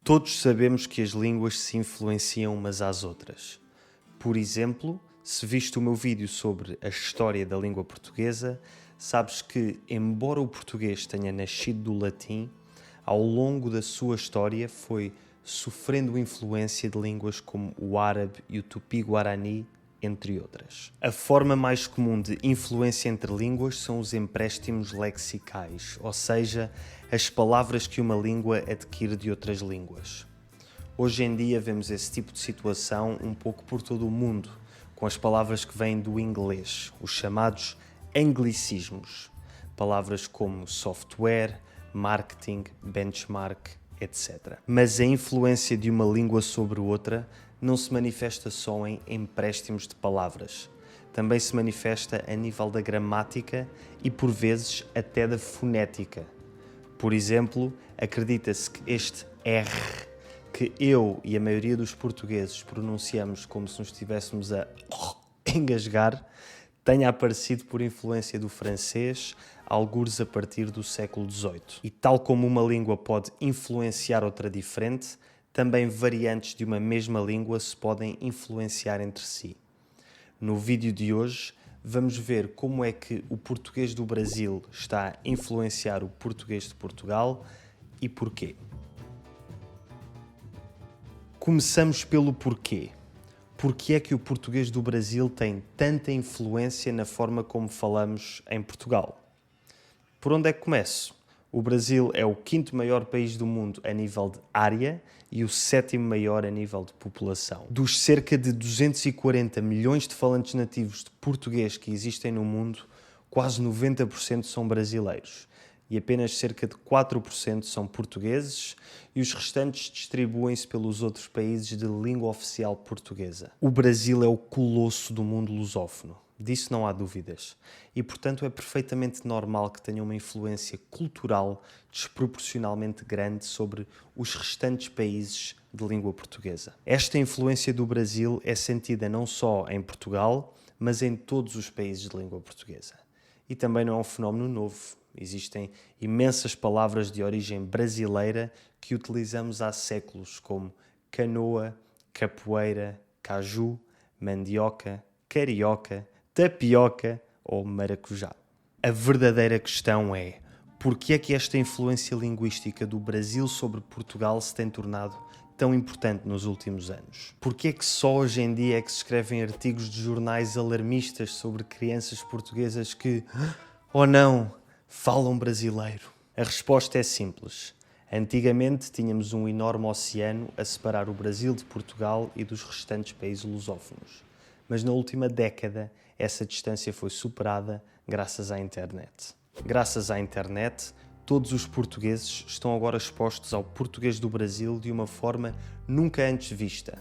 Todos sabemos que as línguas se influenciam umas às outras. Por exemplo, se viste o meu vídeo sobre a história da língua portuguesa, sabes que, embora o português tenha nascido do latim, ao longo da sua história foi sofrendo influência de línguas como o árabe e o tupi-guarani, entre outras. A forma mais comum de influência entre línguas são os empréstimos lexicais, ou seja, as palavras que uma língua adquire de outras línguas. Hoje em dia vemos esse tipo de situação um pouco por todo o mundo, com as palavras que vêm do inglês, os chamados anglicismos. Palavras como software, marketing, benchmark, etc. Mas a influência de uma língua sobre outra não se manifesta só em empréstimos de palavras. Também se manifesta a nível da gramática e, por vezes, até da fonética. Por exemplo, acredita-se que este R, que eu e a maioria dos portugueses pronunciamos como se nos estivéssemos a engasgar, tenha aparecido por influência do francês, algures a partir do século XVIII. E tal como uma língua pode influenciar outra diferente, também variantes de uma mesma língua se podem influenciar entre si. No vídeo de hoje, vamos ver como é que o português do Brasil está a influenciar o português de Portugal e porquê. Começamos pelo porquê. Porquê é que o português do Brasil tem tanta influência na forma como falamos em Portugal? Por onde é que começo? O Brasil é o quinto maior país do mundo a nível de área e o sétimo maior a nível de população. Dos cerca de 240 milhões de falantes nativos de português que existem no mundo, quase 90% são brasileiros e apenas cerca de 4% são portugueses e os restantes distribuem-se pelos outros países de língua oficial portuguesa. O Brasil é o colosso do mundo lusófono. Disso não há dúvidas. E, portanto, é perfeitamente normal que tenha uma influência cultural desproporcionalmente grande sobre os restantes países de língua portuguesa. Esta influência do Brasil é sentida não só em Portugal, mas em todos os países de língua portuguesa. E também não é um fenómeno novo. Existem imensas palavras de origem brasileira que utilizamos há séculos, como canoa, capoeira, caju, mandioca, carioca, tapioca ou maracujá. A verdadeira questão é: porquê é que esta influência linguística do Brasil sobre Portugal se tem tornado tão importante nos últimos anos? Porquê é que só hoje em dia é que se escrevem artigos de jornais alarmistas sobre crianças portuguesas que, oh não, falam brasileiro? A resposta é simples. Antigamente tínhamos um enorme oceano a separar o Brasil de Portugal e dos restantes países lusófonos. Mas na última década essa distância foi superada graças à internet. Graças à internet, todos os portugueses estão agora expostos ao português do Brasil de uma forma nunca antes vista.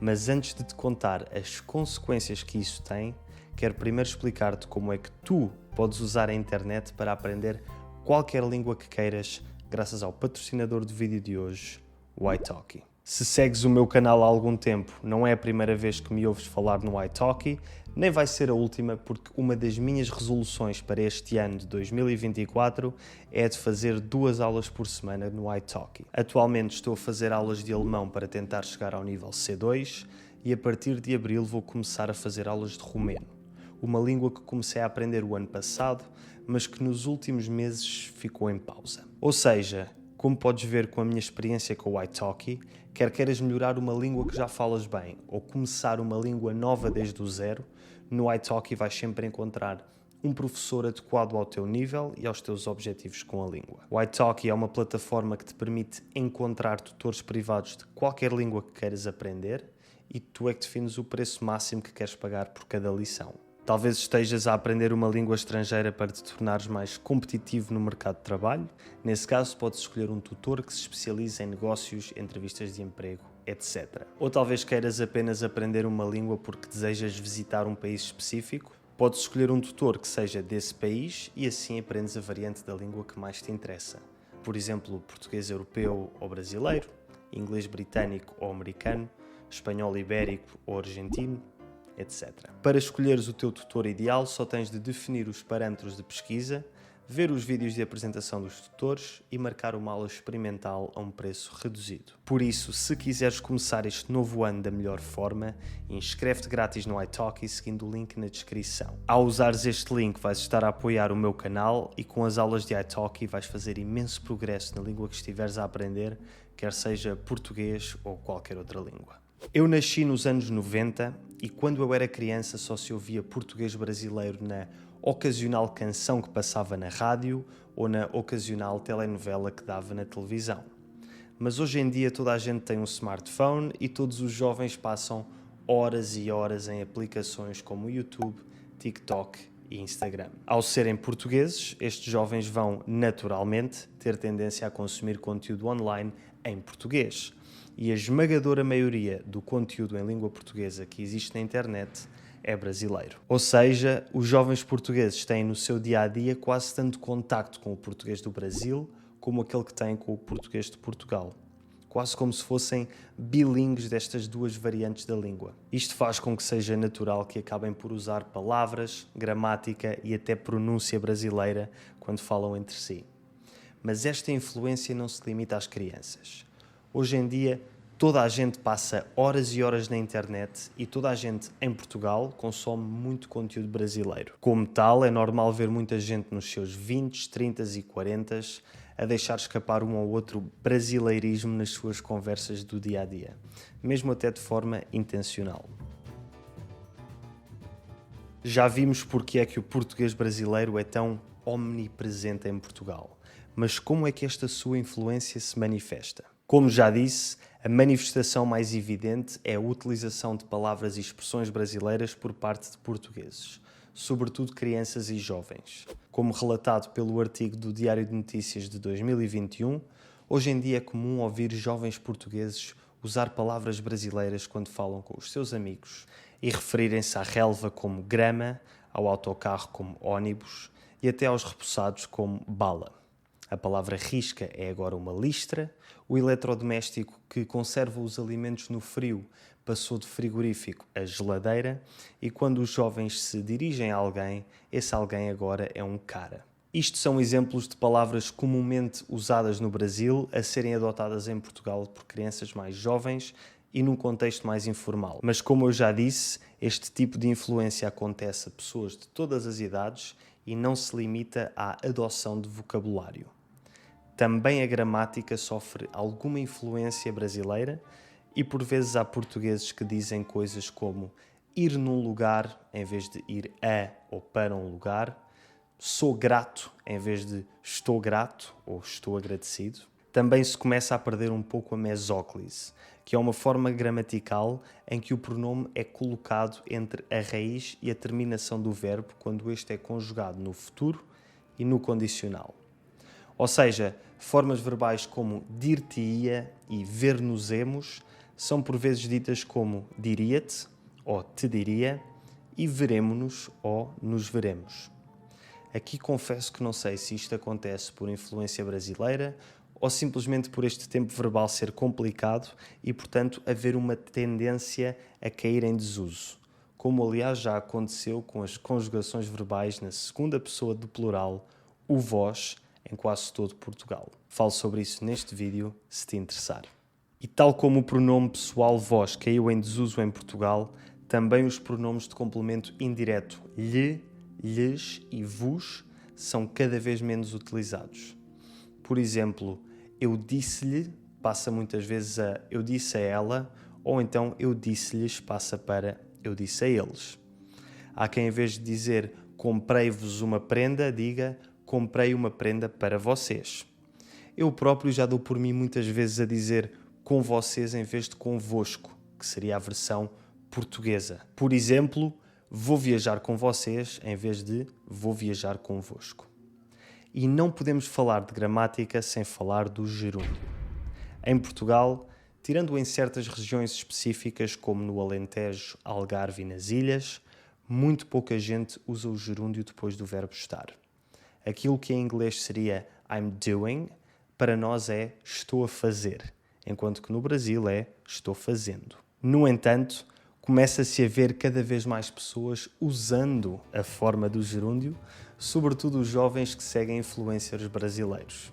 Mas antes de te contar as consequências que isso tem, quero primeiro explicar-te como é que tu podes usar a internet para aprender qualquer língua que queiras, graças ao patrocinador do vídeo de hoje, o italki. Se segues o meu canal há algum tempo, não é a primeira vez que me ouves falar no italki, nem vai ser a última, porque uma das minhas resoluções para este ano de 2024 é de fazer 2 aulas por semana no italki. Atualmente estou a fazer aulas de alemão para tentar chegar ao nível C2 e a partir de abril vou começar a fazer aulas de romeno, uma língua que comecei a aprender o ano passado, mas que nos últimos meses ficou em pausa. Ou seja, como podes ver com a minha experiência com o italki, quer queiras melhorar uma língua que já falas bem ou começar uma língua nova desde o zero, no italki vais sempre encontrar um professor adequado ao teu nível e aos teus objetivos com a língua. O italki é uma plataforma que te permite encontrar tutores privados de qualquer língua que queiras aprender e tu é que defines o preço máximo que queres pagar por cada lição. Talvez estejas a aprender uma língua estrangeira para te tornares mais competitivo no mercado de trabalho. Nesse caso, podes escolher um tutor que se especialize em negócios, entrevistas de emprego, etc. Ou talvez queiras apenas aprender uma língua porque desejas visitar um país específico. Podes escolher um tutor que seja desse país e assim aprendes a variante da língua que mais te interessa. Por exemplo, português europeu ou brasileiro, inglês britânico ou americano, espanhol ibérico ou argentino, etc. Para escolheres o teu tutor ideal, só tens de definir os parâmetros de pesquisa, ver os vídeos de apresentação dos tutores e marcar uma aula experimental a um preço reduzido. Por isso, se quiseres começar este novo ano da melhor forma, inscreve-te grátis no italki seguindo o link na descrição. Ao usares este link vais estar a apoiar o meu canal e com as aulas de italki vais fazer imenso progresso na língua que estiveres a aprender, quer seja português ou qualquer outra língua. Eu nasci nos anos 90 e quando eu era criança só se ouvia português brasileiro na ocasional canção que passava na rádio ou na ocasional telenovela que dava na televisão. Mas hoje em dia toda a gente tem um smartphone e todos os jovens passam horas e horas em aplicações como o YouTube, TikTok e Instagram. Ao serem portugueses, estes jovens vão naturalmente ter tendência a consumir conteúdo online em português. E a esmagadora maioria do conteúdo em língua portuguesa que existe na internet é brasileiro. Ou seja, os jovens portugueses têm no seu dia-a-dia quase tanto contacto com o português do Brasil como aquele que têm com o português de Portugal. Quase como se fossem bilíngues destas duas variantes da língua. Isto faz com que seja natural que acabem por usar palavras, gramática e até pronúncia brasileira quando falam entre si. Mas esta influência não se limita às crianças. Hoje em dia, toda a gente passa horas e horas na internet e toda a gente em Portugal consome muito conteúdo brasileiro. Como tal, é normal ver muita gente nos seus 20, 30 e 40 a deixar escapar um ou outro brasileirismo nas suas conversas do dia-a-dia, mesmo até de forma intencional. Já vimos porque é que o português brasileiro é tão omnipresente em Portugal, mas como é que esta sua influência se manifesta? Como já disse, a manifestação mais evidente é a utilização de palavras e expressões brasileiras por parte de portugueses, sobretudo crianças e jovens. Como relatado pelo artigo do Diário de Notícias de 2021, hoje em dia é comum ouvir jovens portugueses usar palavras brasileiras quando falam com os seus amigos e referirem-se à relva como grama, ao autocarro como ônibus e até aos repousados como bala. A palavra risca é agora uma listra, o eletrodoméstico que conserva os alimentos no frio passou de frigorífico a geladeira e quando os jovens se dirigem a alguém, esse alguém agora é um cara. Isto são exemplos de palavras comumente usadas no Brasil a serem adotadas em Portugal por crianças mais jovens e num contexto mais informal. Mas como eu já disse, este tipo de influência acontece a pessoas de todas as idades e não se limita à adoção de vocabulário. Também a gramática sofre alguma influência brasileira e por vezes há portugueses que dizem coisas como ir num lugar em vez de ir a ou para um lugar, sou grato em vez de estou grato ou estou agradecido. Também se começa a perder um pouco a mesóclise, que é uma forma gramatical em que o pronome é colocado entre a raiz e a terminação do verbo quando este é conjugado no futuro e no condicional. Ou seja, formas verbais como dir-te-ia e ver-nos-emos são por vezes ditas como diria-te ou te diria e veremo-nos ou nos veremos. Aqui confesso que não sei se isto acontece por influência brasileira ou simplesmente por este tempo verbal ser complicado e, portanto, haver uma tendência a cair em desuso, como aliás já aconteceu com as conjugações verbais na segunda pessoa do plural, o vós, em quase todo Portugal. Falo sobre isso neste vídeo, se te interessar. E tal como o pronome pessoal vós caiu em desuso em Portugal, também os pronomes de complemento indireto lhe, lhes e vos são cada vez menos utilizados. Por exemplo, eu disse-lhe passa muitas vezes a eu disse a ela, ou então eu disse-lhes passa para eu disse a eles. Há quem em vez de dizer comprei-vos uma prenda, diga comprei uma prenda para vocês. Eu próprio já dou por mim muitas vezes a dizer com vocês em vez de convosco, que seria a versão portuguesa. Por exemplo, vou viajar com vocês em vez de vou viajar convosco. E não podemos falar de gramática sem falar do gerúndio. Em Portugal, tirando em certas regiões específicas como no Alentejo, Algarve e nas Ilhas, muito pouca gente usa o gerúndio depois do verbo estar. Aquilo que em inglês seria I'm doing, para nós é estou a fazer, enquanto que no Brasil é estou fazendo. No entanto, começa-se a ver cada vez mais pessoas usando a forma do gerúndio, sobretudo os jovens que seguem influencers brasileiros.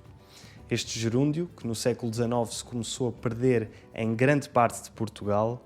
Este gerúndio, que no século XIX se começou a perder em grande parte de Portugal,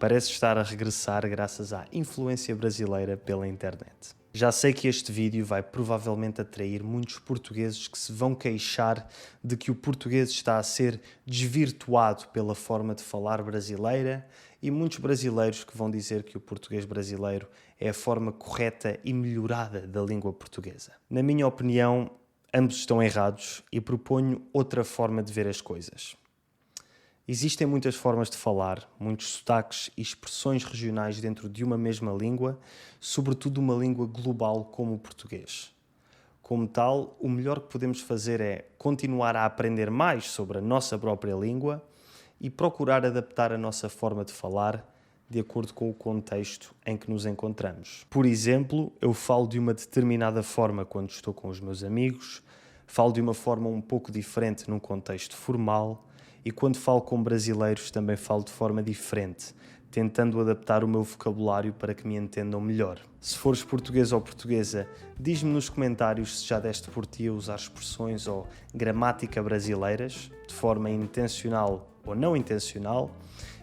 parece estar a regressar graças à influência brasileira pela internet. Já sei que este vídeo vai provavelmente atrair muitos portugueses que se vão queixar de que o português está a ser desvirtuado pela forma de falar brasileira e muitos brasileiros que vão dizer que o português brasileiro é a forma correta e melhorada da língua portuguesa. Na minha opinião, ambos estão errados e proponho outra forma de ver as coisas. Existem muitas formas de falar, muitos sotaques e expressões regionais dentro de uma mesma língua, sobretudo uma língua global como o português. Como tal, o melhor que podemos fazer é continuar a aprender mais sobre a nossa própria língua e procurar adaptar a nossa forma de falar de acordo com o contexto em que nos encontramos. Por exemplo, eu falo de uma determinada forma quando estou com os meus amigos, falo de uma forma um pouco diferente num contexto formal, e quando falo com brasileiros também falo de forma diferente, tentando adaptar o meu vocabulário para que me entendam melhor. Se fores português ou portuguesa, diz-me nos comentários se já deste por ti a usar expressões ou gramática brasileiras, de forma intencional ou não intencional,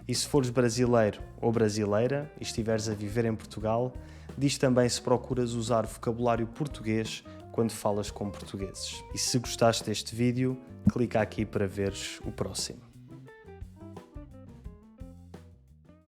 e se fores brasileiro ou brasileira e estiveres a viver em Portugal, diz também se procuras usar vocabulário português quando falas com portugueses. E se gostaste deste vídeo, clica aqui para veres o próximo.